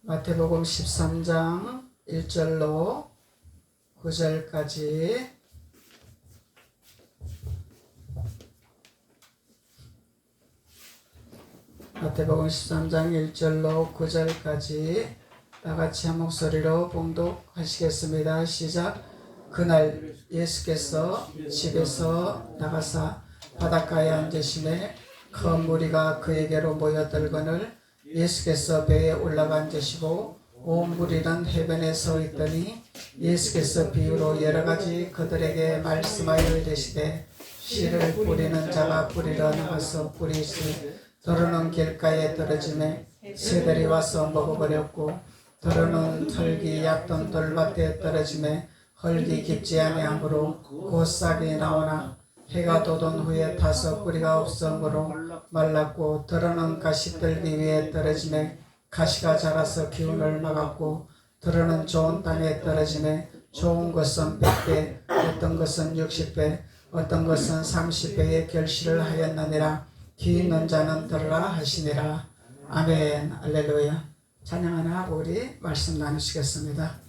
마태복음 13장 1절로 9절까지 마태복음 13장 1절로 9절까지 다같이 한 목소리로 봉독하시겠습니다. 시작. 그날 예수께서 집에서 나가사 바닷가에 앉으시매 큰 무리가 그에게로 모여들거늘 예수께서 배에 올라가 앉으시고 온 무리는 해변에 서 있더니 예수께서 비유로 여러 가지 그들에게 말씀하여 이르시되 씨를 뿌리는 자가 뿌리러 나가서 뿌리시 더러는 길가에 떨어지매 새들이 와서 먹어버렸고 더러는 털기 얕은 돌밭에 떨어지매 흙이 깊지 아니하므로 곧 싹이 나오나 해가 돋은 후에 타서 뿌리가 없으므로 말랐고 더러는 가시떨기 위에 떨어지매 가시가 자라서 기운을 막았고 더러는 좋은 땅에 떨어지매 좋은 것은 100배 어떤 것은 60배 어떤 것은 30배의 결실을 하였느니라. 귀 있는 자는 들으라 하시니라. 아멘. 할렐루야. 찬양 하나 하고 우리 말씀 나누시겠습니다.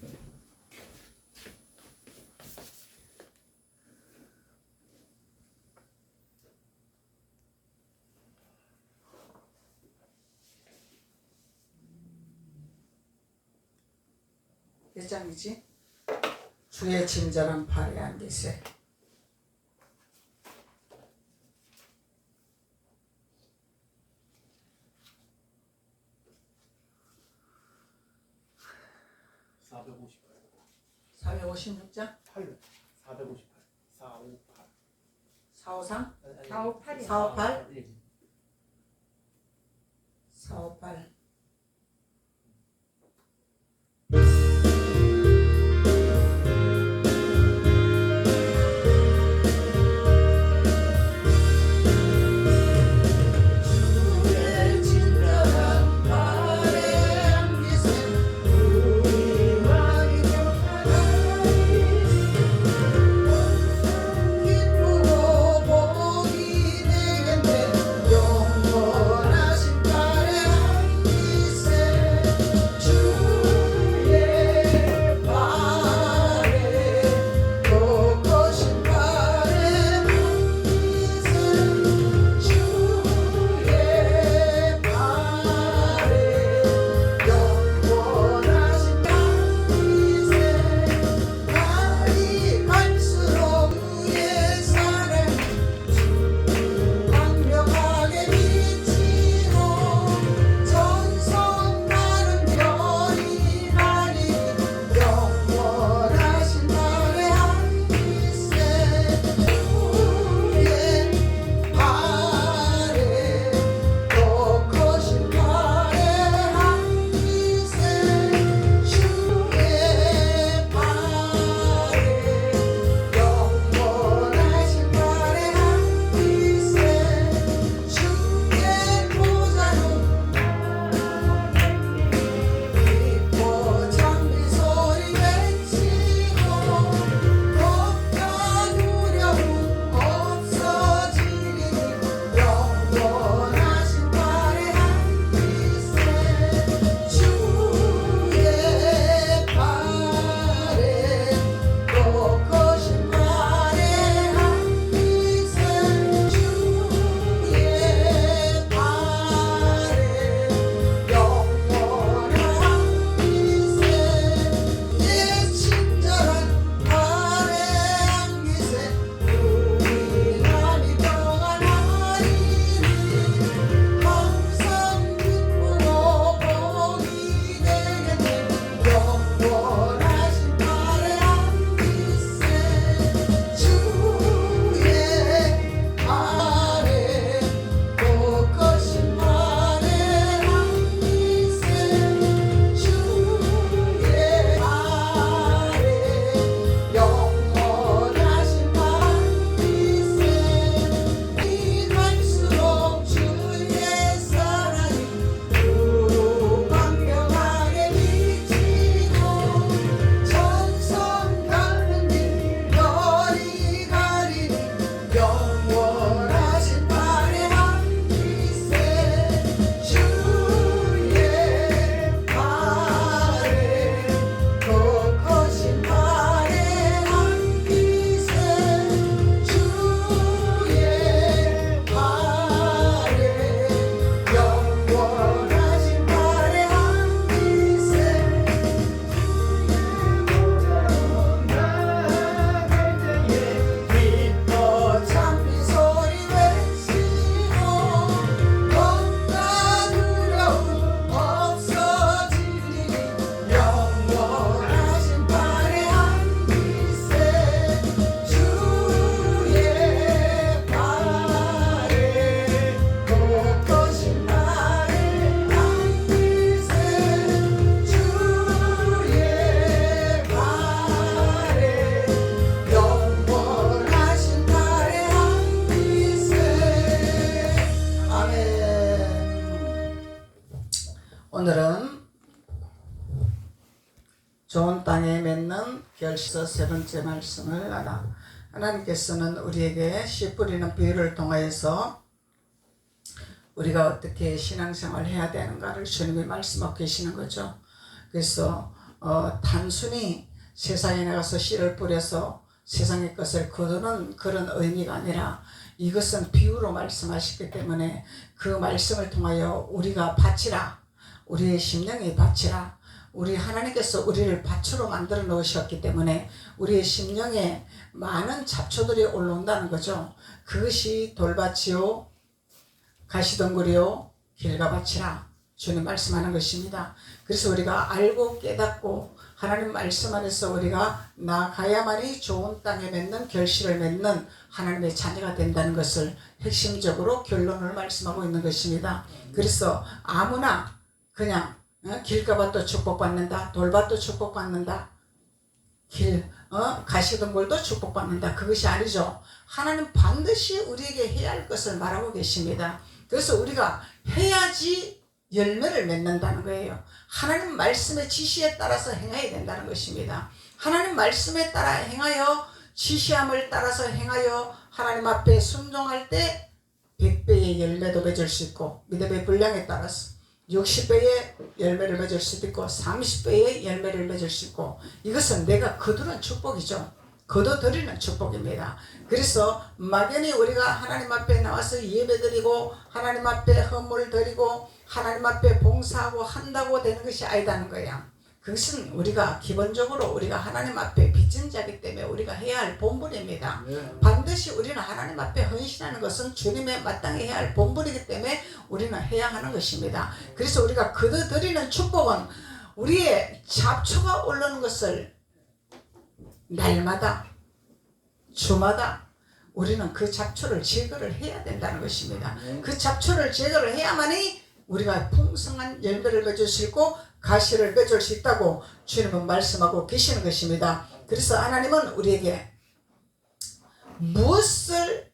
몇 장이지? 주의 친절한 팔에 앉으세. (458) 456장? 458 458 453? 458이요. 458? 458 영원하신 팔에 좋은 땅에 맺는 결실서 세 번째 말씀을 알아. 하나님께서는 우리에게 씨 뿌리는 비유를 통하여서 우리가 어떻게 신앙생활을 해야 되는가를 주님이 말씀하고 계시는 거죠. 그래서 단순히 세상에 나가서 씨를 뿌려서 세상의 것을 거두는 그런 의미가 아니라 이것은 비유로 말씀하셨기 때문에 그 말씀을 통하여 우리가 바치라, 우리의 심령이 바치라, 우리 하나님께서 우리를 밭으로 만들어 놓으셨기 때문에 우리의 심령에 많은 잡초들이 올라온다는 거죠. 그것이 돌밭이요 가시덩굴이요 길가밭이라 주님 말씀하는 것입니다. 그래서 우리가 알고 깨닫고 하나님 말씀 안에서 우리가 나아가야만이 좋은 땅에 맺는 결실을 맺는 하나님의 자녀가 된다는 것을 핵심적으로 결론을 말씀하고 있는 것입니다. 그래서 아무나 그냥 길가밭도 축복받는다, 돌밭도 축복받는다, 가시덩굴도 축복받는다, 그것이 아니죠. 하나님 반드시 우리에게 해야 할 것을 말하고 계십니다. 그래서 우리가 해야지 열매를 맺는다는 거예요. 하나님 말씀의 지시에 따라서 행해야 된다는 것입니다. 하나님 말씀에 따라 행하여 지시함을 따라서 행하여 하나님 앞에 순종할 때 100배의 열매도 맺을 수 있고 믿음의 분량에 따라서 60배의 열매를 맺을 수도 있고 30배의 열매를 맺을 수 있고 이것은 내가 거두는 축복이죠. 거둬들이는 축복입니다. 그래서 막연히 우리가 하나님 앞에 나와서 예배드리고 하나님 앞에 헌물 드리고 하나님 앞에 봉사하고 한다고 되는 것이 아니다는 거야. 그것은 우리가 기본적으로 우리가 하나님 앞에 빚진 자이기 때문에 우리가 해야 할 본분입니다. 반드시 우리는 하나님 앞에 헌신하는 것은 주님의 마땅히 해야 할 본분이기 때문에 우리는 해야 하는 것입니다. 그래서 우리가 거둬들이는 축복은 우리의 잡초가 오르는 것을 날마다 주마다 우리는 그 잡초를 제거를 해야 된다는 것입니다. 그 잡초를 제거를 해야만이 우리가 풍성한 열매를 맺을 수 있고 가시를 맺을 수 있다고 주님은 말씀하고 계시는 것입니다. 그래서 하나님은 우리에게 무엇을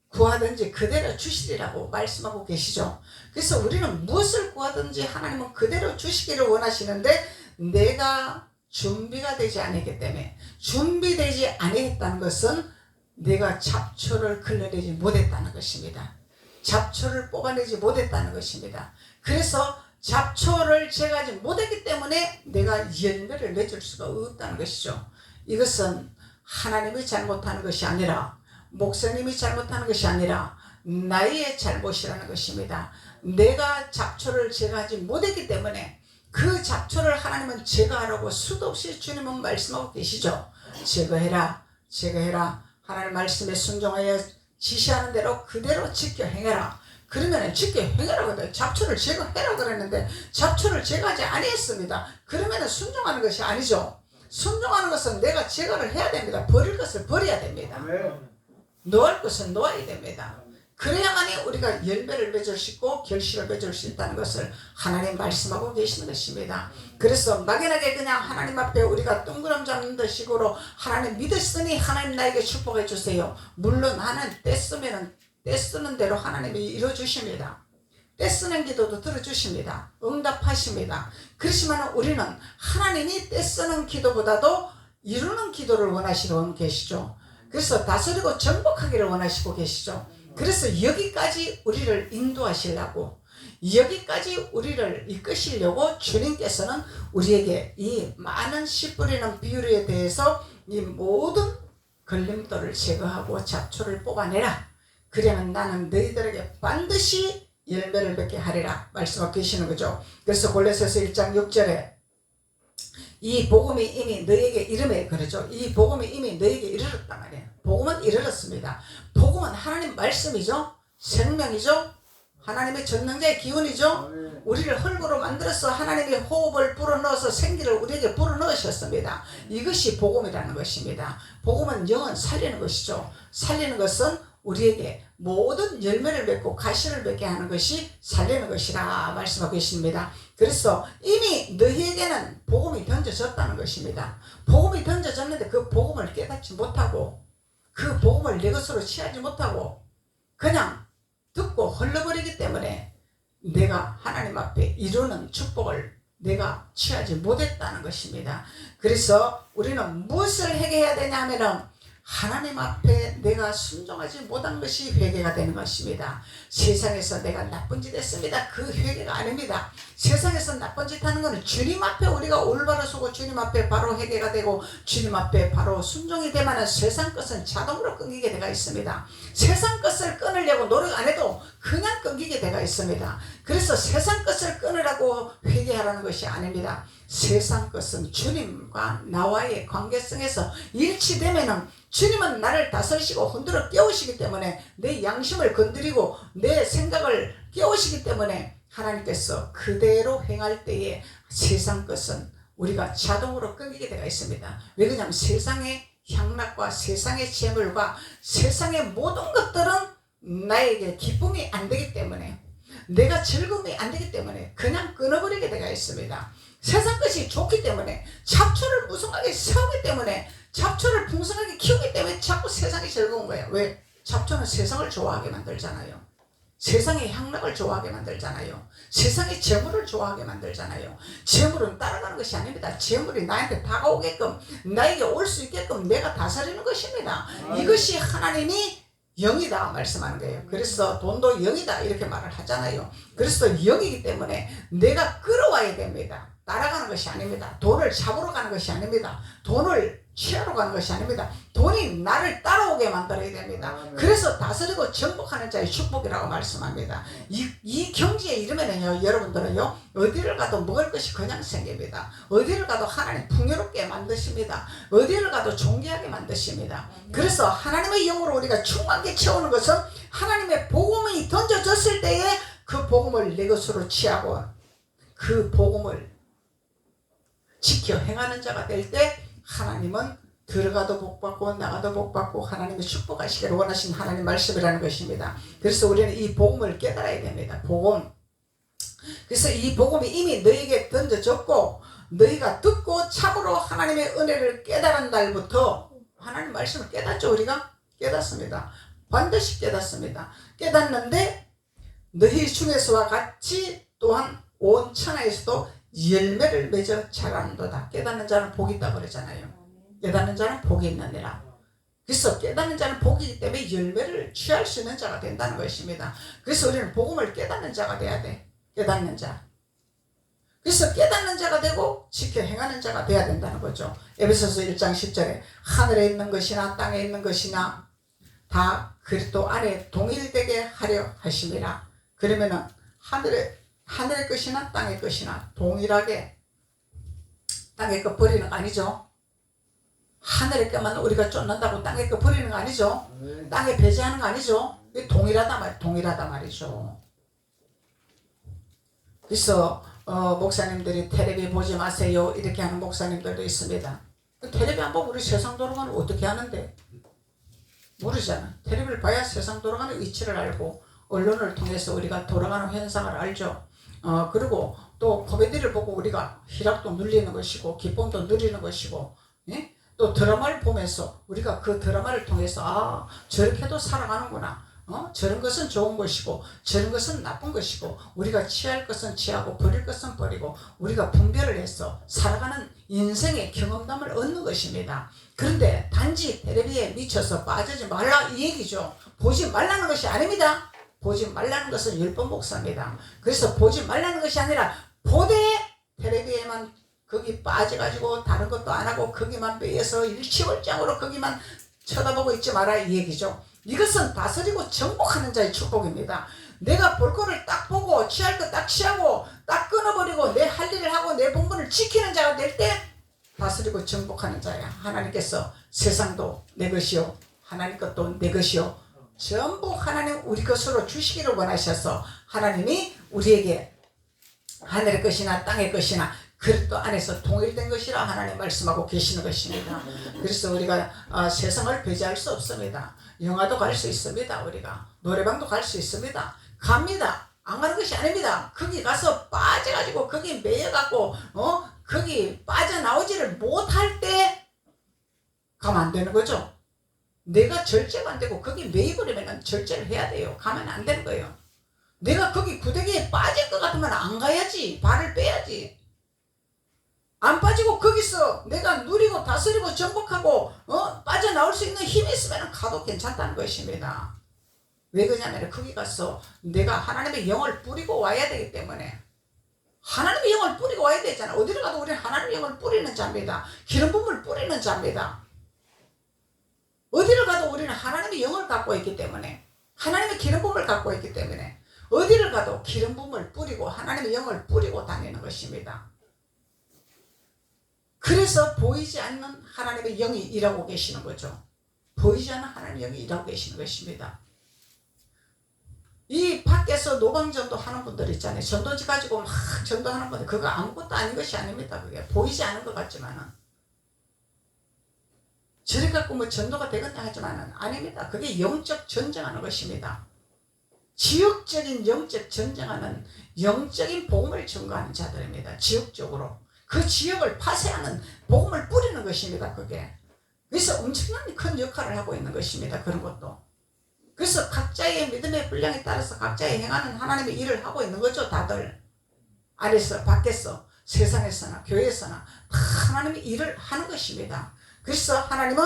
구하든지 그대로 주시리라고 말씀하고 계시죠. 그래서 우리는 무엇을 구하든지 하나님은 그대로 주시기를 원하시는데 내가 준비가 되지 않았기 때문에 준비되지 않았다는 것은 내가 잡초를 걸러내지 못했다는 것입니다. 잡초를 뽑아내지 못했다는 것입니다. 그래서 잡초를 제거하지 못했기 때문에 내가 열매를 맺을 수가 없다는 것이죠. 이것은 하나님이 잘못하는 것이 아니라 목사님이 잘못하는 것이 아니라 나의 잘못이라는 것입니다. 내가 잡초를 제거하지 못했기 때문에 그 잡초를 하나님은 제거하라고 수도 없이 주님은 말씀하고 계시죠. 제거해라, 제거해라. 하나님 말씀에 순종하여 지시하는 대로 그대로 지켜 행해라. 그러면 지켜 행해라. 잡초를 제거해라 그랬는데 잡초를 제거하지 아니했습니다. 그러면 순종하는 것이 아니죠. 순종하는 것은 내가 제거를 해야 됩니다. 버릴 것을 버려야 됩니다. 놓을 것은 놓아야 됩니다. 그래야만이 우리가 열매를 맺을 수 있고 결실을 맺을 수 있다는 것을 하나님 말씀하고 계시는 것입니다. 그래서 막연하게 그냥 하나님 앞에 우리가 뜬구름 잡는 듯식으로 하나님 믿었으니 하나님 나에게 축복해 주세요. 물론 하나님 때 쓰는 대로 하나님이 이루어주십니다. 때 쓰는 기도도 들어주십니다. 응답하십니다. 그렇지만 우리는 하나님이 때 쓰는 기도보다도 이루는 기도를 원하시고 계시죠. 그래서 다스리고 정복하기를 원하시고 계시죠. 그래서 여기까지 우리를 인도하시려고 여기까지 우리를 이끄시려고 주님께서는 우리에게 이 많은 씨 뿌리는 비유에 대해서 이 모든 걸림돌을 제거하고 잡초를 뽑아내라. 그러면 나는 너희들에게 반드시 열매를 맺게 하리라 말씀하고 계시는 거죠. 그래서 골로새서 1장 6절에 이 복음이 이미 너에게 이름에 그러죠. 이 복음이 이미 너에게 이르렀단 말이에요. 복음은 이르렀습니다. 복음은 하나님 말씀이죠. 생명이죠. 하나님의 전능자의 기운이죠. 우리를 흙으로 만들어서 하나님의 호흡을 불어넣어서 생기를 우리에게 불어넣으셨습니다. 이것이 복음이라는 것입니다. 복음은 영은 살리는 것이죠. 살리는 것은 우리에게 모든 열매를 맺고 가시를 맺게 하는 것이 살리는 것이라 말씀하고 계십니다. 그래서 이미 너희에게는 복음이 던져졌다는 것입니다. 복음이 던져졌는데 그 복음을 깨닫지 못하고 그 복음을 내 것으로 취하지 못하고 그냥 듣고 흘러버리기 때문에 내가 하나님 앞에 이루는 축복을 내가 취하지 못했다는 것입니다. 그래서 우리는 무엇을 회개해야 되냐 하면은 하나님 앞에 내가 순종하지 못한 것이 회개가 되는 것입니다. 세상에서 내가 나쁜 짓 했습니다. 그 회개가 아닙니다. 세상에서 나쁜 짓 하는 것은 주님 앞에 우리가 올바로 서고 주님 앞에 바로 회개가 되고 주님 앞에 바로 순종이 되면 세상 것은 자동으로 끊기게 되어 있습니다. 세상 것을 끊으려고 노력 안 해도 그냥 끊기게 되어 있습니다. 그래서 세상 것을 끊으라고 회개하라는 것이 아닙니다. 세상 것은 주님과 나와의 관계성에서 일치되면은 주님은 나를 다스리시고 흔들어 깨우시기 때문에 내 양심을 건드리고 내 생각을 깨우시기 때문에 하나님께서 그대로 행할 때에 세상 것은 우리가 자동으로 끊기게 되어 있습니다. 왜 그러냐면 세상의 향락과 세상의 재물과 세상의 모든 것들은 나에게 기쁨이 안 되기 때문에 내가 즐거움이 안 되기 때문에 그냥 끊어버리게 되어 있습니다. 세상 것이 좋기 때문에 잡초를 무성하게 세우기 때문에 잡초를 풍성하게 키우기 때문에 자꾸 세상이 즐거운 거예요. 왜? 잡초는 세상을 좋아하게 만들잖아요. 세상의 향락을 좋아하게 만들잖아요. 세상의 재물을 좋아하게 만들잖아요. 재물은 따라가는 것이 아닙니다. 재물이 나한테 다가오게끔 나에게 올 수 있게끔 내가 다스리는 것입니다. 이것이 하나님이 영이다 말씀하는 거예요. 그래서 돈도 영이다 이렇게 말을 하잖아요. 그래서 영이기 때문에 내가 끌어와야 됩니다. 따라가는 것이 아닙니다. 돈을 잡으러 가는 것이 아닙니다. 돈을 취하러 가는 것이 아닙니다. 돈이 나를 따라오게 만들어야 됩니다. 그래서 다스리고 정복하는 자의 축복이라고 말씀합니다. 이 경지에 이르면은요, 여러분들은요, 어디를 가도 먹을 것이 그냥 생깁니다. 어디를 가도 하나님 풍요롭게 만드십니다. 어디를 가도 존귀하게 만드십니다. 그래서 하나님의 영으로 우리가 충만하게 채우는 것은 하나님의 복음이 던져졌을 때에 그 복음을 내 것으로 취하고 그 복음을 지켜 행하는 자가 될 때 하나님은 들어가도 복받고 나가도 복받고 하나님의 축복하시기를 원하신 하나님 말씀이라는 것입니다. 그래서 우리는 이 복음을 깨달아야 됩니다. 복음. 그래서 이 복음이 이미 너에게 던져졌고 너희가 듣고 참으로 하나님의 은혜를 깨달은 날부터 하나님 말씀을 깨닫죠. 우리가 깨닫습니다. 반드시 깨닫습니다. 깨닫는데 너희 중에서와 같이 또한 온 천하에서도 열매를 맺어 자라는도다. 깨닫는 자는 복이 있다고 그러잖아요. 깨닫는 자는 복이 있느니라. 그래서 깨닫는 자는 복이기 때문에 열매를 취할 수 있는 자가 된다는 것입니다. 그래서 우리는 복음을 깨닫는 자가 돼야 돼. 깨닫는 자. 그래서 깨닫는 자가 되고 지켜 행하는 자가 돼야 된다는 거죠. 에베소서 1장 10절에 하늘에 있는 것이나 땅에 있는 것이나 다 그리스도 안에 동일되게 하려 하심이라. 그러면은 하늘의 것이나 땅의 것이나 동일하게 땅의 것 버리는 거 아니죠. 하늘의 것만 우리가 쫓는다고 땅의 것 버리는 거 아니죠. 땅에 배제하는 거 아니죠. 동일하다 말이죠. 그래서 목사님들이 텔레비 보지 마세요 이렇게 하는 목사님들도 있습니다. 텔레비 안 보고 우리 세상 돌아가는 어떻게 하는데? 모르잖아. 텔레비를 봐야 세상 돌아가는 위치를 알고 언론을 통해서 우리가 돌아가는 현상을 알죠. 그리고 또 코미디를 보고 우리가 희락도 누리는 것이고 기쁨도 누리는 것이고, 예? 또 드라마를 보면서 우리가 그 드라마를 통해서 저렇게도 살아가는구나. 저런 것은 좋은 것이고 저런 것은 나쁜 것이고 우리가 취할 것은 취하고 버릴 것은 버리고 우리가 분별을 해서 살아가는 인생의 경험담을 얻는 것입니다. 그런데 단지 텔레비에 미쳐서 빠지지 말라 이 얘기죠. 보지 말라는 것이 아닙니다. 보지 말라는 것은 율법 목사입니다. 그래서 보지 말라는 것이 아니라 보되 텔레비에만 거기 빠져가지고 다른 것도 안 하고 거기만 빼서 일치월장으로 거기만 쳐다보고 있지 마라 이 얘기죠. 이것은 다스리고 정복하는 자의 축복입니다. 내가 볼 거를 딱 보고 취할 거 딱 취하고 딱 끊어버리고 내 할 일을 하고 내 본분을 지키는 자가 될 때 다스리고 정복하는 자야. 하나님께서 세상도 내 것이요 하나님 것도 내 것이요 전부 하나님 우리 것으로 주시기를 원하셔서 하나님이 우리에게 하늘의 것이나 땅의 것이나 그리스도 안에서 통일된 것이라 하나님 말씀하고 계시는 것입니다. 그래서 우리가 세상을 배제할 수 없습니다. 영화도 갈 수 있습니다. 우리가 노래방도 갈 수 있습니다. 갑니다. 안 가는 것이 아닙니다. 거기 가서 빠져가지고 거기 매여갖고 거기 빠져나오지를 못할 때 가면 안 되는 거죠. 내가 절제가 안 되고 거기 매이버리면 절제를 해야 돼요. 가면 안 되는 거예요. 내가 거기 구데기에 빠질 것 같으면 안 가야지. 발을 빼야지. 안 빠지고 거기서 내가 누리고 다스리고 정복하고 빠져나올 수 있는 힘이 있으면 가도 괜찮다는 것입니다. 왜 그러냐면 거기 가서 내가 하나님의 영을 뿌리고 와야 되기 때문에. 하나님의 영을 뿌리고 와야 되잖아. 어디를 가도 우리는 하나님의 영을 뿌리는 자입니다. 기름 부음을 뿌리는 자입니다. 어디를 가도 우리는 하나님의 영을 갖고 있기 때문에, 하나님의 기름 부음을 갖고 있기 때문에 어디를 가도 기름 부음을 뿌리고 하나님의 영을 뿌리고 다니는 것입니다. 그래서 보이지 않는 하나님의 영이 일하고 계시는 거죠. 보이지 않는 하나님의 영이 일하고 계시는 것입니다. 이 밖에서 노방전도 하는 분들 있잖아요. 전도지 가지고 막 전도하는 분들, 그거 아무것도 아닌 것이 아닙니다. 그게 보이지 않은 것 같지만은, 저래 갖고 뭐 전도가 되겠냐 하지만은 아닙니다. 그게 영적 전쟁하는 것입니다. 지역적인 영적 전쟁하는 영적인 복음을 증거하는 자들입니다. 지역적으로 그 지역을 파쇄하는 복음을 뿌리는 것입니다. 그게. 그래서 엄청난 큰 역할을 하고 있는 것입니다. 그런 것도. 그래서 각자의 믿음의 분량에 따라서 각자의 행하는 하나님의 일을 하고 있는 거죠. 다들 안에서 밖에서 세상에서나 교회에서나 다 하나님의 일을 하는 것입니다. 그래서 하나님은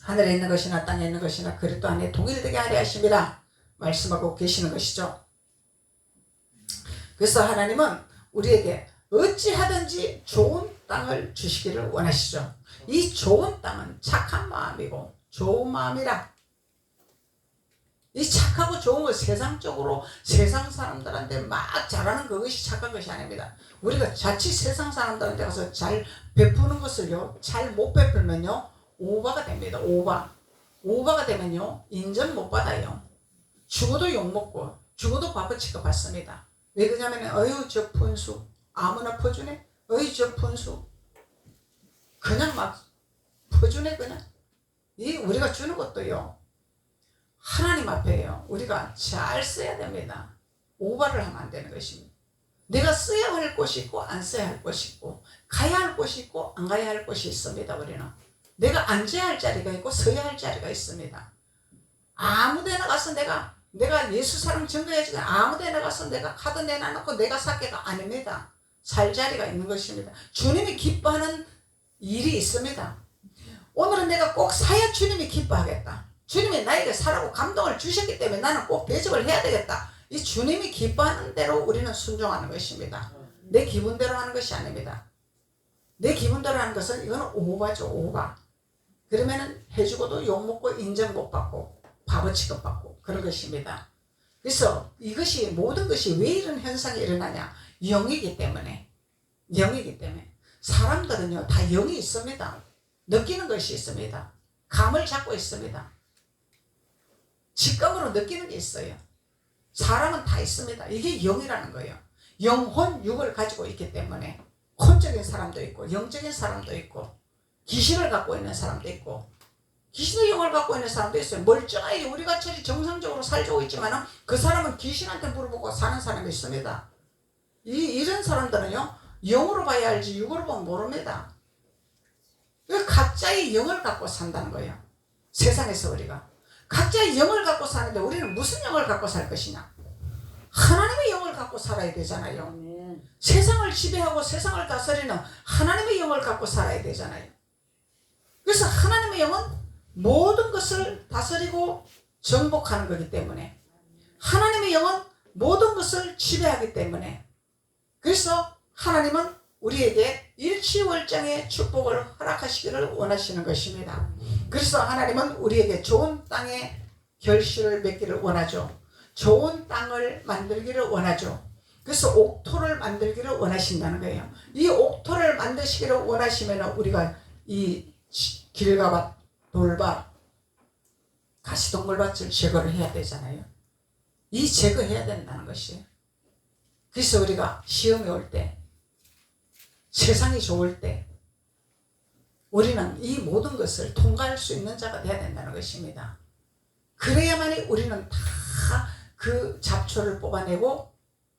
하늘에 있는 것이나 땅에 있는 것이나 그리스도 안에 동일되게 하려 하십니다. 말씀하고 계시는 것이죠. 그래서 하나님은 우리에게 어찌하든지 좋은 땅을 주시기를 원하시죠. 이 좋은 땅은 착한 마음이고 좋은 마음이라. 이 착하고 좋은 거 세상적으로 세상 사람들한테 막 잘하는 그것이 착한 것이 아닙니다. 우리가 자칫 세상 사람들한테 가서 잘 베푸는 것을요, 잘 못 베풀면요 오바가 됩니다. 오바가 되면요 인정 못 받아요. 죽어도 욕먹고 죽어도 바보 취급받습니다. 왜 그러냐면 어휴 저 푼수 아무나 퍼주네. 어이 저 푼수 그냥 막 퍼주네. 그냥 이 우리가 주는 것도요 하나님 앞에요 우리가 잘 써야 됩니다. 오바를 하면 안 되는 것입니다. 내가 써야 할 곳이 있고 안 써야 할 곳이 있고 가야 할 곳이 있고 안 가야 할 곳이 있습니다. 우리는 내가 앉아야 할 자리가 있고 서야 할 자리가 있습니다. 아무 데나 가서 내가 예수 사람 증거해야지 아무 데나 가서 내가 카드 내놔놓고 내가 삭개가 아닙니다. 살 자리가 있는 것입니다. 주님이 기뻐하는 일이 있습니다. 오늘은 내가 꼭 사야 주님이 기뻐하겠다. 주님이 나에게 사라고 감동을 주셨기 때문에 나는 꼭 대접을 해야 되겠다. 이 주님이 기뻐하는 대로 우리는 순종하는 것입니다. 내 기분대로 하는 것이 아닙니다. 내 기분대로 하는 것은 이거는 오바죠. 오바. 그러면은 해주고도 욕먹고 인정 못 받고 바보 취급받고 그런 것입니다. 그래서 이것이 모든 것이 왜 이런 현상이 일어나냐. 영이기 때문에. 사람들은요 다 영이 있습니다. 느끼는 것이 있습니다. 감을 잡고 있습니다. 직감으로 느끼는 게 있어요. 사람은 다 있습니다. 이게 영이라는 거예요. 영혼, 육을 가지고 있기 때문에 혼적인 사람도 있고 영적인 사람도 있고 귀신을 갖고 있는 사람도 있고 귀신의 영을 갖고 있는 사람도 있어요. 멀쩡하게 우리같이 정상적으로 살고 있지만 그 사람은 귀신한테 물어보고 사는 사람이 있습니다. 이런 사람들은요 영으로 봐야 알지 육으로 보면 모릅니다. 각자의 영을 갖고 산다는 거예요. 세상에서 우리가 각자의 영을 갖고 사는데 우리는 무슨 영을 갖고 살 것이냐. 하나님의 영을 갖고 살아야 되잖아요. 세상을 지배하고 세상을 다스리는 하나님의 영을 갖고 살아야 되잖아요. 그래서 하나님의 영은 모든 것을 다스리고 정복하는 거기 때문에 하나님의 영은 모든 것을 지배하기 때문에 그래서 하나님은 우리에게 일취월장의 축복을 허락하시기를 원하시는 것입니다. 그래서 하나님은 우리에게 좋은 땅의 결실을 맺기를 원하죠. 좋은 땅을 만들기를 원하죠. 그래서 옥토를 만들기를 원하신다는 거예요. 이 옥토를 만드시기를 원하시면 우리가 이 길가밭, 돌밭, 가시동물밭을 제거를 해야 되잖아요. 이 제거해야 된다는 것이에요. 그래서 우리가 시험이 올 때, 세상이 좋을 때 우리는 이 모든 것을 통과할 수 있는 자가 되어야 된다는 것입니다. 그래야만이 우리는 다 그 잡초를 뽑아내고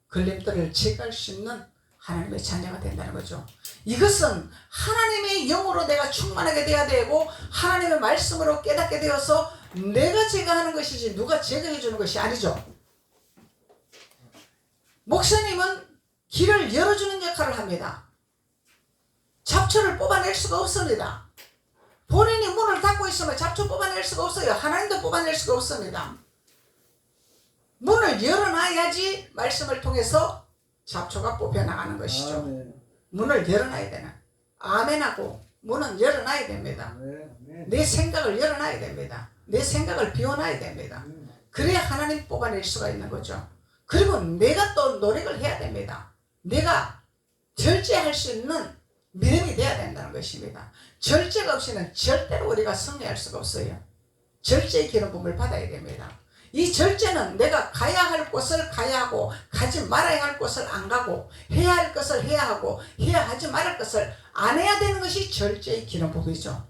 걸림돌을 제거할 수 있는 하나님의 자녀가 된다는 거죠. 이것은 하나님의 영으로 내가 충만하게 돼야 되고 하나님의 말씀으로 깨닫게 되어서 내가 제거하는 것이지 누가 제거해 주는 것이 아니죠. 목사님은 길을 열어주는 역할을 합니다. 잡초를 뽑아낼 수가 없습니다. 본인이 문을 닫고 있으면 잡초 뽑아낼 수가 없어요. 하나님도 뽑아낼 수가 없습니다. 문을 열어놔야지 말씀을 통해서 잡초가 뽑혀나가는 것이죠. 문을 열어놔야 되나. 아멘하고 문은 열어놔야 됩니다. 내 생각을 열어놔야 됩니다. 내 생각을 비워놔야 됩니다. 그래야 하나님 뽑아낼 수가 있는 거죠. 그리고 내가 또 노력을 해야 됩니다. 내가 절제할 수 있는 믿음이 돼야 된다는 것입니다. 절제가 없이는 절대로 우리가 승리할 수가 없어요. 절제의 기름 부음을 받아야 됩니다. 이 절제는 내가 가야 할 곳을 가야 하고 가지 말아야 할 곳을 안 가고 해야 할 것을 해야 하고 해야 하지 말할 것을 안 해야 되는 것이 절제의 기름 부음이죠.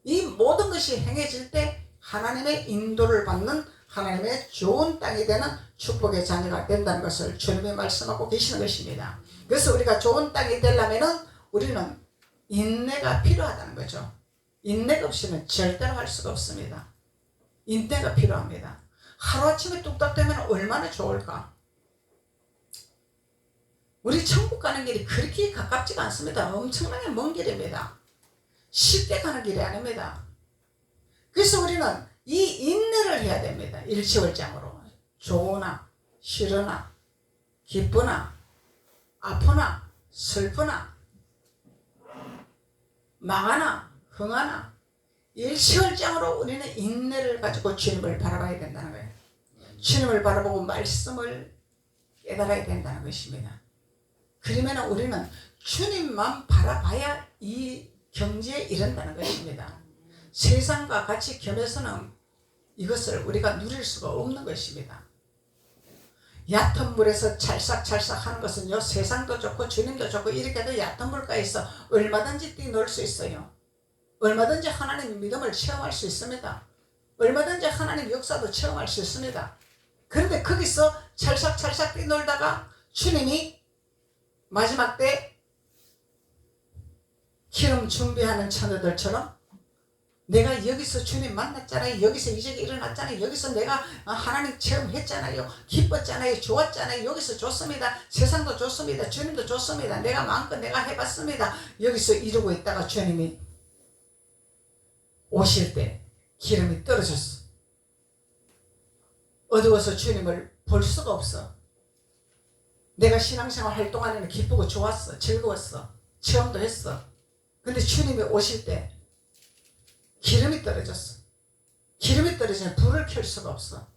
이 모든 것이 행해질 때 하나님의 인도를 받는 하나님의 좋은 땅이 되는 축복의 자녀가 된다는 것을 주님이 말씀하고 계시는 것입니다. 그래서 우리가 좋은 땅이 되려면 우리는 인내가 필요하다는 거죠. 인내가 없이는 절대로 할 수가 없습니다. 인내가 필요합니다. 하루아침에 뚝딱 되면 얼마나 좋을까. 우리 천국 가는 길이 그렇게 가깝지가 않습니다. 엄청나게 먼 길입니다. 쉽게 가는 길이 아닙니다. 그래서 우리는 이 인내를 해야 됩니다. 일치월장으로. 좋으나 싫으나 기쁘나 아프나 슬프나 망하나 흥하나 일치월장으로 우리는 인내를 가지고 주님을 바라봐야 된다는 거예요. 주님을 바라보고 말씀을 깨달아야 된다는 것입니다. 그러면 우리는 주님만 바라봐야 이 경지에 이른다는 것입니다. 세상과 같이 겸해서는 이것을 우리가 누릴 수가 없는 것입니다. 얕은 물에서 찰싹찰싹 하는 것은요, 세상도 좋고 주님도 좋고 이렇게도 얕은 물가에서 얼마든지 뛰놀 수 있어요. 얼마든지 하나님의 믿음을 체험할 수 있습니다. 얼마든지 하나님 역사도 체험할 수 있습니다. 그런데 거기서 찰싹찰싹 뛰놀다가 주님이 마지막 때 기름 준비하는 처녀들처럼 내가 여기서 주님 만났잖아요. 여기서 이적이 일어났잖아요. 여기서 내가 하나님 체험했잖아요. 기뻤잖아요. 좋았잖아요. 여기서 좋습니다. 세상도 좋습니다. 주님도 좋습니다. 내가 마음껏 내가 해봤습니다. 여기서 이러고 있다가 주님이 오실 때 기름이 떨어졌어. 어두워서 주님을 볼 수가 없어. 내가 신앙생활 할 동안에는 기쁘고 좋았어. 즐거웠어. 체험도 했어. 근데 주님이 오실 때 기름이 떨어졌어. 기름이 떨어지면 불을 켤 수가 없어.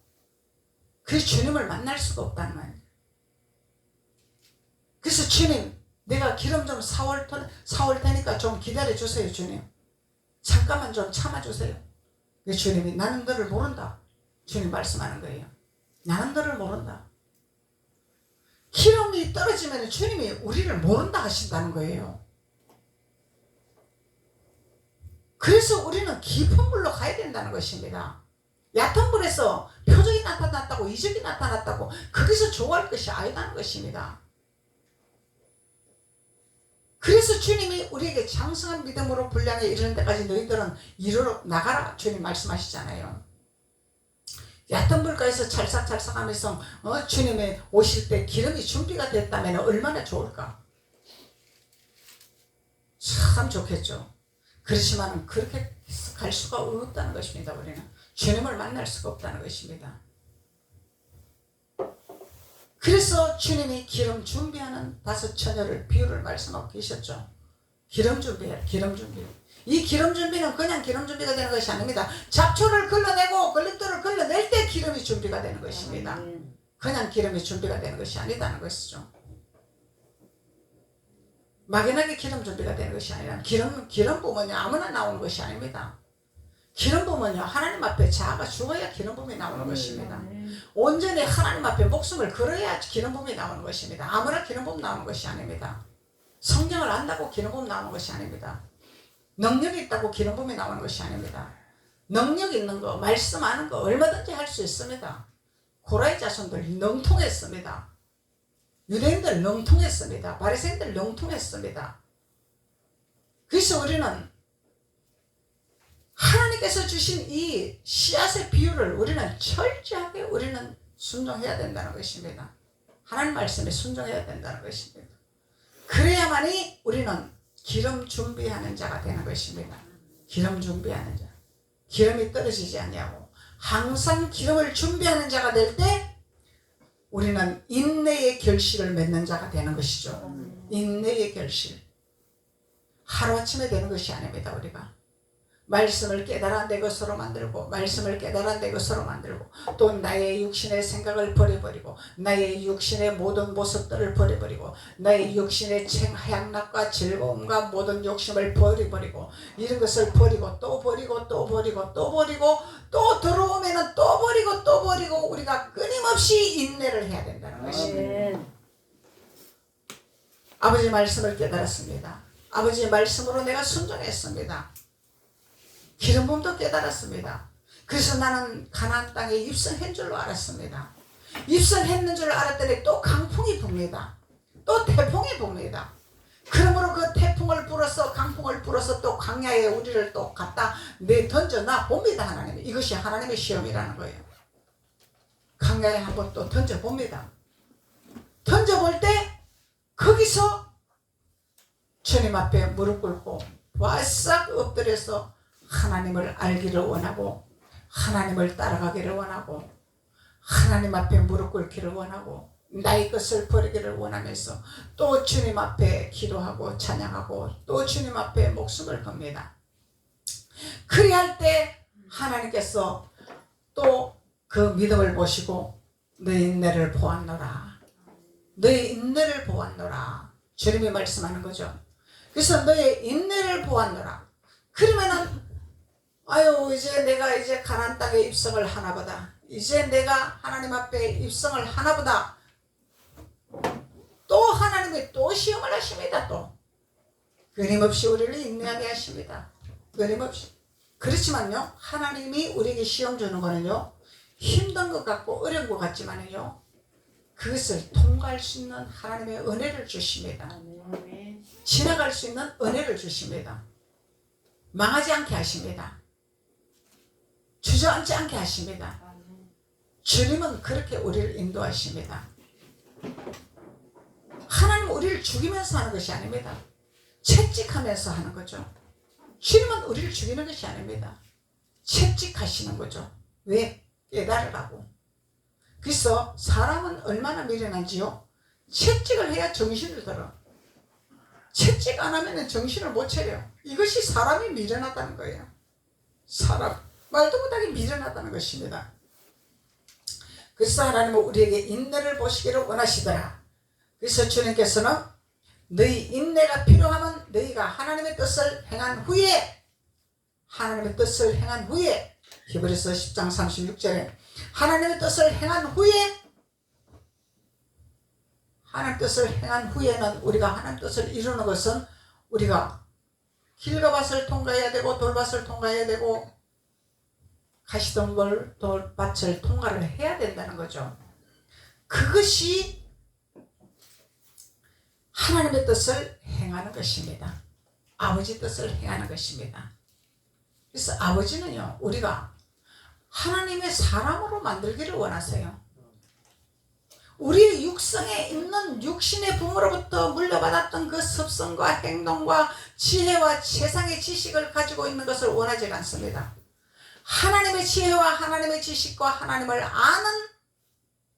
그 주님을 만날 수가 없다는 말이야. 그래서 주님, 내가 기름 좀 사올 테니까 좀 기다려주세요, 주님. 잠깐만 좀 참아주세요. 그 주님이 나는 너를 모른다. 주님 말씀하는 거예요. 나는 너를 모른다. 기름이 떨어지면 주님이 우리를 모른다 하신다는 거예요. 그래서 우리는 깊은 물로 가야 된다는 것입니다. 얕은 물에서 표적이 나타났다고 이적이 나타났다고 거기서 좋아할 것이 아니라는 것입니다. 그래서 주님이 우리에게 장성한 믿음으로 분량에 이르는 데까지 너희들은 이르러 나가라 주님 말씀하시잖아요. 얕은 물가에서 찰싹찰싹 하면서 주님이 오실 때 기름이 준비가 됐다면 얼마나 좋을까. 참 좋겠죠. 그렇지만 그렇게 갈 수가 없다는 것입니다. 우리는 주님을 만날 수가 없다는 것입니다. 그래서 주님이 기름 준비하는 5 처녀를 비유를 말씀하고 계셨죠. 기름 준비해. 기름 준비. 이 기름 준비는 그냥 기름 준비가 되는 것이 아닙니다. 잡초를 걸러내고 걸림돌을 걸러낼 때 기름이 준비가 되는 것입니다. 그냥 기름이 준비가 되는 것이 아니다는 것이죠. 막연하게 기름 준비가 되는 것이 아니라 기름 부으면요 아무나 나오는 것이 아닙니다. 기름 부으면요 하나님 앞에 자아가 죽어야 기름 부음이 나오는 것입니다. 온전히 하나님 앞에 목숨을 걸어야 기름 부음이 나오는 것입니다. 아무나 기름 부음 나오는 것이 아닙니다. 성경을 안다고 기름 부음 나오는 것이 아닙니다. 능력이 있다고 기름 부음이 나오는 것이 아닙니다. 능력 있는 거 말씀하는 거 얼마든지 할 수 있습니다. 고라의 자손들 능통했습니다. 유대인들 능통했습니다. 바리새인들 능통했습니다. 그래서 우리는 하나님께서 주신 이 씨앗의 비유를 우리는 철저하게 우리는 순종해야 된다는 것입니다. 하나님 말씀에 순종해야 된다는 것입니다. 그래야만이 우리는 기름 준비하는 자가 되는 것입니다. 기름 준비하는 자. 기름이 떨어지지 않냐고. 항상 기름을 준비하는 자가 될 때 우리는 인내의 결실을 맺는 자가 되는 것이죠. 인내의 결실. 하루아침에 되는 것이 아닙니다. 우리가 말씀을 깨달아 내 것으로 만들고, 말씀을 깨달아 내 것으로 만들고, 또 나의 육신의 생각을 버려버리고, 나의 육신의 모든 모습들을 버려버리고, 나의 육신의 향락과 즐거움과 모든 욕심을 버려버리고, 이런 것을 버리고 또 버리고 또 버리고 또 버리고 또 들어오면은 또 버리고 또 버리고, 우리가 끊임없이 인내를 해야 된다는 것입니다. 아버지 말씀을 깨달았습니다. 아버지의 말씀으로 내가 순종했습니다. 기름 부음도 깨달았습니다. 그래서 나는 가나안 땅에 입성한 줄로 알았습니다. 입성했는 줄 알았더니 또 강풍이 붑니다. 또 태풍이 붑니다. 그러므로 그 태풍을 불어서, 강풍을 불어서 또 광야에 우리를 또 갖다 던져놔 봅니다. 하나님이. 이것이 하나님의 시험이라는 거예요. 광야에 한번 또 던져봅니다. 던져볼 때 거기서 주님 앞에 무릎 꿇고 바싹 엎드려서 하나님을 알기를 원하고, 하나님을 따라가기를 원하고, 하나님 앞에 무릎 꿇기를 원하고, 나의 것을 버리기를 원하면서 또 주님 앞에 기도하고 찬양하고 또 주님 앞에 목숨을 겁니다. 그리할 때 하나님께서 또 그 믿음을 보시고 너희 인내를 보았노라, 너희 인내를 보았노라, 주님이 말씀하는 거죠. 그래서 너희 인내를 보았노라. 그러면은 아유, 이제 내가 이제 가나안 땅에 입성을 하나보다, 이제 내가 하나님 앞에 입성을 하나보다, 또 하나님이 또 시험을 하십니다. 또 끊임없이 우리를 인내하게 하십니다. 끊임없이. 그렇지만요, 하나님이 우리에게 시험 주는 거는요, 힘든 것 같고 어려운 것 같지만요, 그것을 통과할 수 있는 하나님의 은혜를 주십니다. 지나갈 수 있는 은혜를 주십니다. 망하지 않게 하십니다. 주저앉지 않게 하십니다. 주님은 그렇게 우리를 인도하십니다. 하나님은 우리를 죽이면서 하는 것이 아닙니다. 채찍하면서 하는 거죠. 주님은 우리를 죽이는 것이 아닙니다. 채찍하시는 거죠. 왜? 깨달으라고. 그래서 사람은 얼마나 미련한지요, 채찍을 해야 정신을 들어. 채찍 안 하면 정신을 못 차려. 이것이 사람이 미련하다는 거예요. 사람 말도 못하게 미련하다는 것입니다. 그래서 하나님은 우리에게 인내를 보시기를 원하시더라. 그래서 주님께서는 너희 인내가 필요하면 너희가 하나님의 뜻을 행한 후에, 하나님의 뜻을 행한 후에, 히브리서 10장 36절에 하나님의 뜻을 행한 후에, 하나님 뜻을 행한 후에는, 우리가 하나님 뜻을 이루는 것은 우리가 길가밭을 통과해야 되고 돌밭을 통과해야 되고 가시덤불 돌밭을 통과를 해야 된다는 거죠. 그것이 하나님의 뜻을 행하는 것입니다. 아버지 뜻을 행하는 것입니다. 그래서 아버지는요, 우리가 하나님의 사람으로 만들기를 원하세요. 우리의 육성에 있는 육신의 부모로부터 물려받았던 그 습성과 행동과 지혜와 세상의 지식을 가지고 있는 것을 원하지 않습니다. 하나님의 지혜와 하나님의 지식과 하나님을 아는,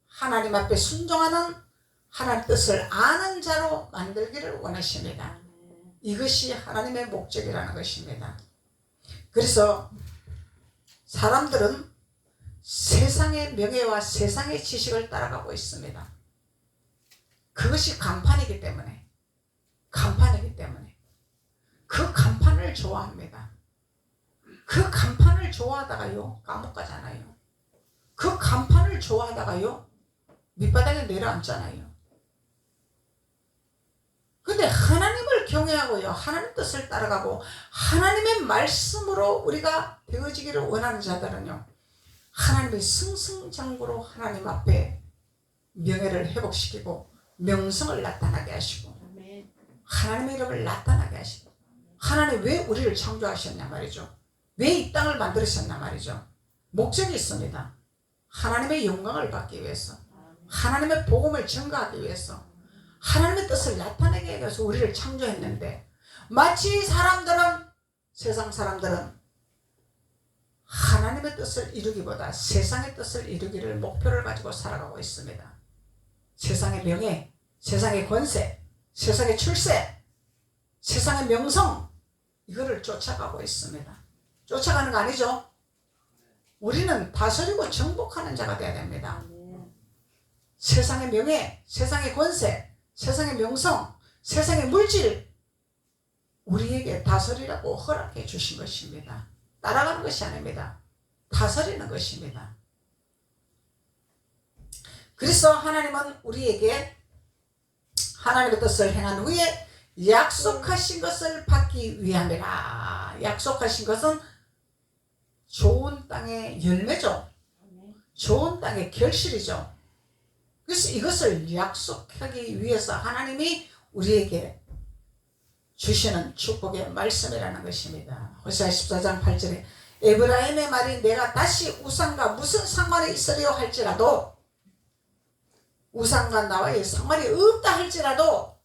하나님 앞에 순종하는, 하나님 뜻을 아는 자로 만들기를 원하십니다. 이것이 하나님의 목적이라는 것입니다. 그래서 사람들은 세상의 명예와 세상의 지식을 따라가고 있습니다. 그것이 간판이기 때문에, 그 간판을 좋아합니다. 그 간판을 좋아하다가요, 감옥 가잖아요. 그 간판을 좋아하다가요, 밑바닥에 내려앉잖아요. 근데 하나님을 경외하고요, 하나님 뜻을 따라가고 하나님의 말씀으로 우리가 되어지기를 원하는 자들은요, 하나님의 승승장구로 하나님 앞에 명예를 회복시키고 명성을 나타나게 하시고, 하나님의 이름을 나타나게 하시고, 하나님 왜 우리를 창조하셨냐 말이죠. 왜 이 땅을 만들으셨냐 말이죠. 목적이 있습니다. 하나님의 영광을 받기 위해서, 하나님의 복음을 증거하기 위해서, 하나님의 뜻을 나타내기 위해서 우리를 창조했는데, 마치 세상 사람들은 하나님의 뜻을 이루기보다 세상의 뜻을 이루기를 목표를 가지고 살아가고 있습니다. 세상의 명예, 세상의 권세, 세상의 출세, 세상의 명성, 이거를 쫓아가고 있습니다. 쫓아가는 거 아니죠? 우리는 다스리고 정복하는 자가 되어야 됩니다. 세상의 명예, 세상의 권세, 세상의 명성, 세상의 물질, 우리에게 다스리라고 허락해 주신 것입니다. 따라가는 것이 아닙니다. 다스리는 것입니다. 그래서 하나님은 우리에게 하나님의 뜻을 행한 후에 약속하신 것을 받기 위함이라. 약속하신 것은 좋은 땅의 열매죠. 좋은 땅의 결실이죠. 그래서 이것을 약속하기 위해서 하나님이 우리에게 주시는 축복의 말씀이라는 것입니다. 호세아 14장 8절에 에브라임의 말이 내가 다시 우상과 무슨 상관이 있으려 할지라도, 우상과 나와의 상관이 없다 할지라도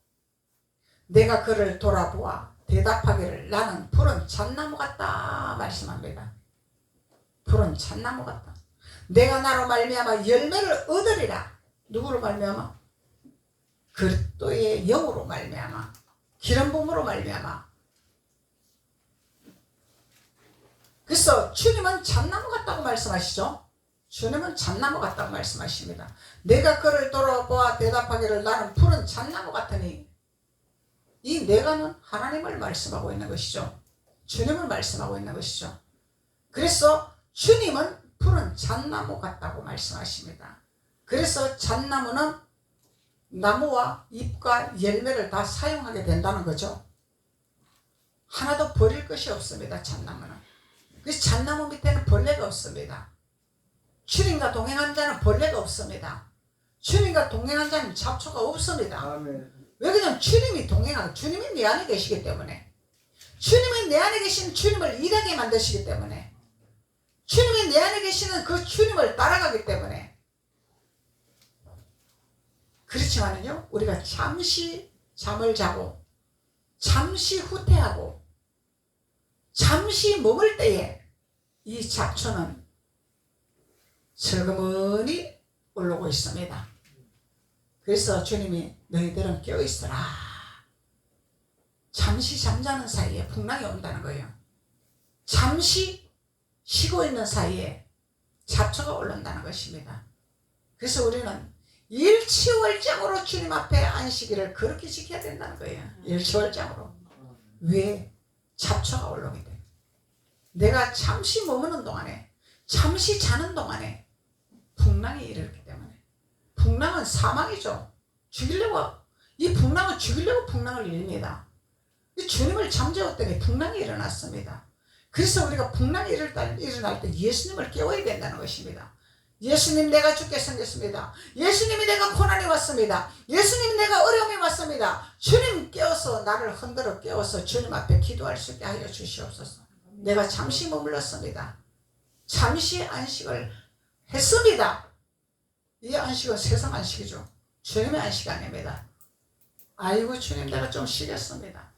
내가 그를 돌아보아 대답하기를 나는 푸른 잣나무 같다 말씀합니다. 푸른 잣나무 같다. 내가 나로 말미암아 열매를 얻으리라. 누구로 말미암아? 그리스도의 영으로 말미암아, 기름 부음으로 말미암아. 그래서 주님은 잣나무 같다고 말씀하시죠. 주님은 잣나무 같다고 말씀하십니다. 내가 그를 돌아보아 대답하기를 나는 푸른 잣나무 같으니, 이 내가는 하나님을 말씀하고 있는 것이죠. 주님을 말씀하고 있는 것이죠. 그래서 주님은 푸른 잣나무 같다고 말씀하십니다. 그래서 잣나무는 나무와 잎과 열매를 다 사용하게 된다는 거죠. 하나도 버릴 것이 없습니다. 잣나무는. 그래서 잣나무 밑에는 벌레가 없습니다. 주님과 동행한 자는 벌레가 없습니다. 주님과 동행한 자는 잡초가 없습니다. 아멘. 왜 그러냐면 주님이 동행하고, 주님이 내 안에 계시기 때문에, 주님이 내 안에 계신 주님을 일하게 만드시기 때문에, 주님이 내 안에 계시는 그 주님을 따라가기 때문에. 그렇지만은요, 우리가 잠시 잠을 자고 잠시 후퇴하고 잠시 머물 때에 이 잡초는 슬그머니 올라오고 있습니다. 그래서 주님이 너희들은 깨어있어라. 잠시 잠자는 사이에 풍랑이 온다는 거예요. 잠시 쉬고 있는 사이에 잡초가 올라온다는 것입니다. 그래서 우리는 일치월장으로 주님 앞에 안식일을 그렇게 지켜야 된다는 거예요. 일치월장으로. 왜? 잡초가 올라오게 돼. 내가 잠시 머무는 동안에, 잠시 자는 동안에 풍랑이 일어났기 때문에. 풍랑은 사망이죠. 죽이려고, 이 풍랑은 죽이려고 풍랑을 일입니다. 주님을 잠재웠더니 풍랑이 일어났습니다. 그래서 우리가 풍랑이 일어날 때 예수님을 깨워야 된다는 것입니다. 예수님, 내가 죽게 생겼습니다. 예수님이, 내가 고난이 왔습니다. 예수님, 내가 어려움이 왔습니다. 주님 깨워서, 나를 흔들어 깨워서 주님 앞에 기도할 수 있게 하여 주시옵소서. 내가 잠시 머물렀습니다. 잠시 안식을 했습니다. 이 안식은 세상 안식이죠. 주님의 안식이 아닙니다. 아이고 주님, 내가 좀 쉬겠습니다.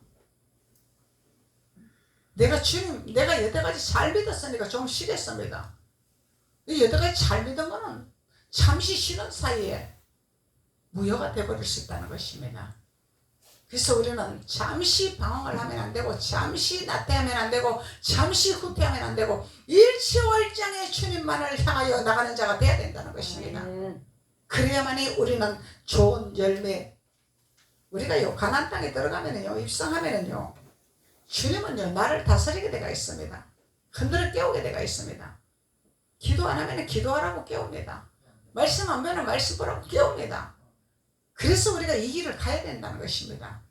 내가 여태까지 잘 믿었으니까 좀 쉬겠습니다. 여태까지 잘 믿은 거는 잠시 쉬는 사이에 무효가 되어버릴 수 있다는 것입니다. 그래서 우리는 잠시 방황을 하면 안 되고, 잠시 나태하면 안 되고, 잠시 후퇴하면 안 되고, 일치월장의 주님만을 향하여 나가는 자가 되어야 된다는 것입니다. 그래야만이 우리는 좋은 열매, 우리가 가나안 땅에 들어가면요, 입성하면요, 주님은요, 나를 다스리게 되어 있습니다. 흔들어 깨우게 되어 있습니다. 기도 안 하면 기도하라고 깨웁니다. 말씀 안 배우면 말씀 보라고 깨웁니다. 그래서 우리가 이 길을 가야 된다는 것입니다.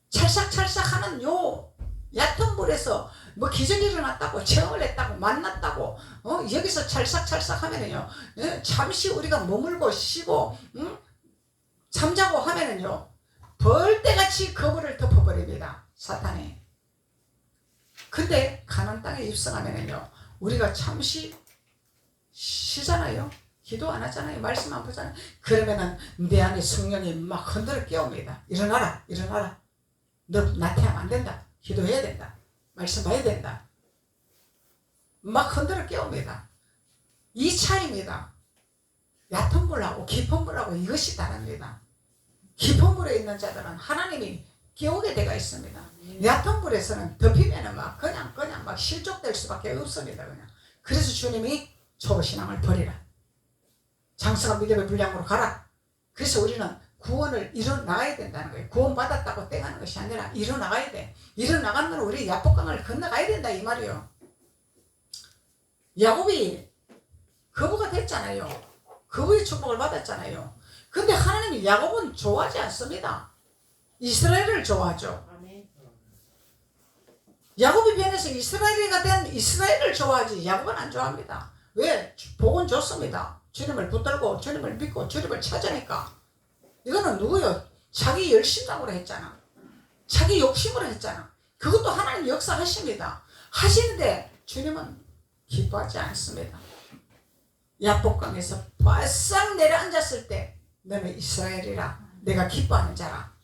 찰싹찰싹 하는 요 얕은 물에서 뭐 기적이 일어났다고, 체험을 했다고, 만났다고, 여기서 찰싹찰싹 하면은요, 잠시 우리가 머물고 쉬고, 잠자고 하면은요, 벌떼같이 거물을 덮어버립니다. 사탄이. 근데 가나안 땅에 입성하면은요, 우리가 잠시 쉬잖아요. 기도 안 하잖아요. 말씀 안 보잖아요. 그러면은 내 안에 성령이 막 흔들어 깨웁니다. 일어나라, 일어나라. 너 나태하면 안 된다. 기도해야 된다. 말씀 봐야 된다. 막 흔들어 깨웁니다. 이 차이입니다. 얕은 물하고 깊은 물하고 이것이 다릅니다. 깊은 물에 있는 자들은 하나님이 깨우게 되어 있습니다. 얕은 물에서는 덮이면은 막 그냥 막 실족될 수밖에 없습니다. 그냥. 그래서 주님이 초신앙을 버리라. 장성한 믿음의 분량으로 가라. 그래서 우리는 구원을 이뤄나가야 된다는 거예요. 구원받았다고 땡하는 것이 아니라 이뤄나가야 돼. 이뤄나가면 우리 야복강을 건너가야 된다 이 말이요. 야곱이 거부가 됐잖아요. 거부의 축복을 받았잖아요. 근데 하나님이 야곱은 좋아하지 않습니다. 이스라엘을 좋아하죠. 야곱이 변해서 이스라엘이가 된 이스라엘을 좋아하지 야곱은 안 좋아합니다. 왜? 복은 좋습니다. 주님을 붙들고 주님을 믿고 주님을 찾으니까. 이거는 누구요? 자기 열심으로 했잖아. 자기 욕심으로 했잖아. 그것도 하나님 역사하십니다. 하시는데 주님은 기뻐하지 않습니다. 야복강에서 바싹 내려앉았을 때 너는 이스라엘이라 내가 기뻐하는 자라.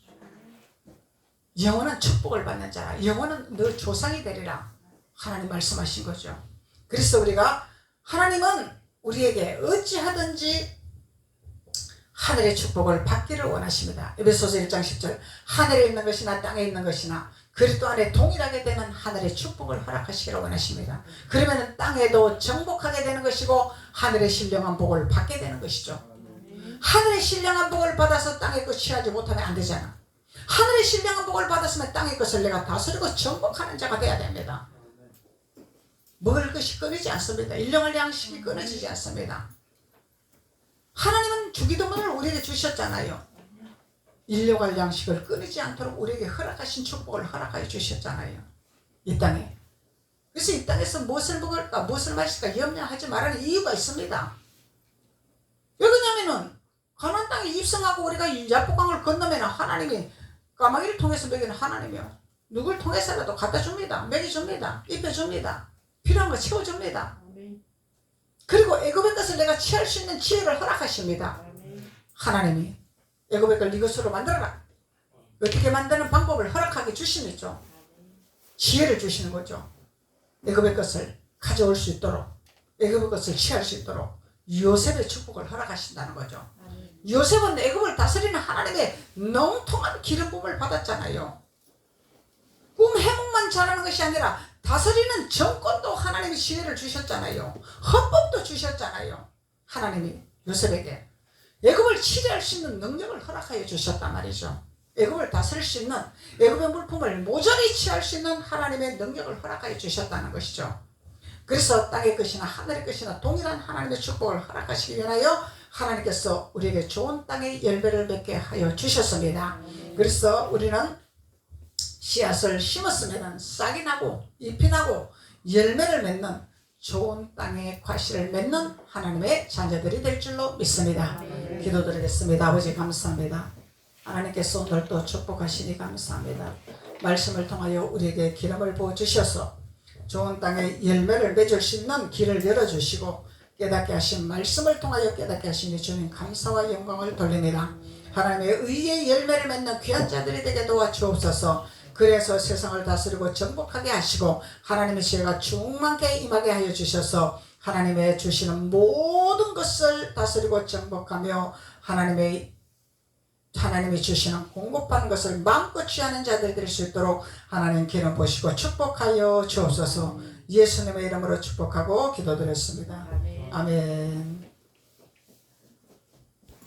영원한 축복을 받는 자라. 영원한 너 조상이 되리라. 하나님 말씀하신 거죠. 그래서 우리가 하나님은 우리에게 어찌하든지 하늘의 축복을 받기를 원하십니다. 에베소서 1장 10절 하늘에 있는 것이나 땅에 있는 것이나 그리스도 안에 동일하게 되는 하늘의 축복을 허락하시기를 원하십니다. 그러면 땅에도 정복하게 되는 것이고 하늘의 신령한 복을 받게 되는 것이죠. 하늘의 신령한 복을 받아서 땅의 것 취하지 못하면 안 되잖아. 하늘의 신령한 복을 받았으면 땅의 것을 내가 다스리고 정복하는 자가 돼야 됩니다. 먹을 것이 끊이지 않습니다. 일용할 양식이 끊어지지 않습니다. 하나님은 주기도문을 우리에게 주셨잖아요. 일용할 양식을 끊이지 않도록 우리에게 허락하신 축복을 허락하여 주셨잖아요. 이 땅에. 그래서 이 땅에서 무엇을 먹을까 무엇을 마실까 염려하지 말라는 이유가 있습니다. 왜 그러냐면은 가나안 땅에 입성하고 우리가 야복강을 건너면 하나님이 까마귀를 통해서 먹이는 하나님이요. 누굴 통해서라도 갖다 줍니다. 먹여줍니다. 입혀줍니다. 필요한 거 채워줍니다. 그리고 애굽의 것을 내가 취할 수 있는 지혜를 허락하십니다. 하나님이 애굽의 걸 네 것으로 만들어라. 어떻게 만드는 방법을 허락하게 주시죠. 지혜를 주시는 거죠. 애굽의 것을 가져올 수 있도록 애굽의 것을 취할 수 있도록 요셉의 축복을 허락하신다는 거죠. 요셉은 애굽을 다스리는 하나님의 농통한 기름 부음을 받았잖아요. 꿈 해몽만 잘하는 것이 아니라 다스리는 정권도 하나님이 지혜를 주셨잖아요. 헌법도 주셨잖아요. 하나님이 요셉에게 애굽을 치료할 수 있는 능력을 허락하여 주셨단 말이죠. 애굽을 다스릴 수 있는 애굽의 물품을 모조리 취할 수 있는 하나님의 능력을 허락하여 주셨다는 것이죠. 그래서 땅의 것이나 하늘의 것이나 동일한 하나님의 축복을 허락하시기 위하여 하나님께서 우리에게 좋은 땅의 열매를 맺게 하여 주셨습니다. 그래서 우리는 씨앗을 심었으면 싹이 나고 잎이 나고 열매를 맺는 좋은 땅의 과실을 맺는 하나님의 자녀들이 될 줄로 믿습니다. 기도드리겠습니다. 아버지 감사합니다. 하나님께서 오늘도 축복하시니 감사합니다. 말씀을 통하여 우리에게 기름을 부어주셔서 좋은 땅에 열매를 맺을 수 있는 길을 열어주시고 깨닫게 하신 말씀을 통하여 깨닫게 하시니 주님 감사와 영광을 돌립니다. 하나님의 의의 열매를 맺는 귀한 자들이 되게 도와주옵소서. 그래서 세상을 다스리고 정복하게 하시고 하나님의 지혜가 충만케 임하게 하여 주셔서 하나님의 주시는 모든 것을 다스리고 정복하며 하나님이 주시는 공급하는 것을 마음껏 취하는 자들이 될 수 있도록 하나님 기름 보시고 축복하여 주옵소서. 예수님의 이름으로 축복하고 기도드렸습니다. 아멘.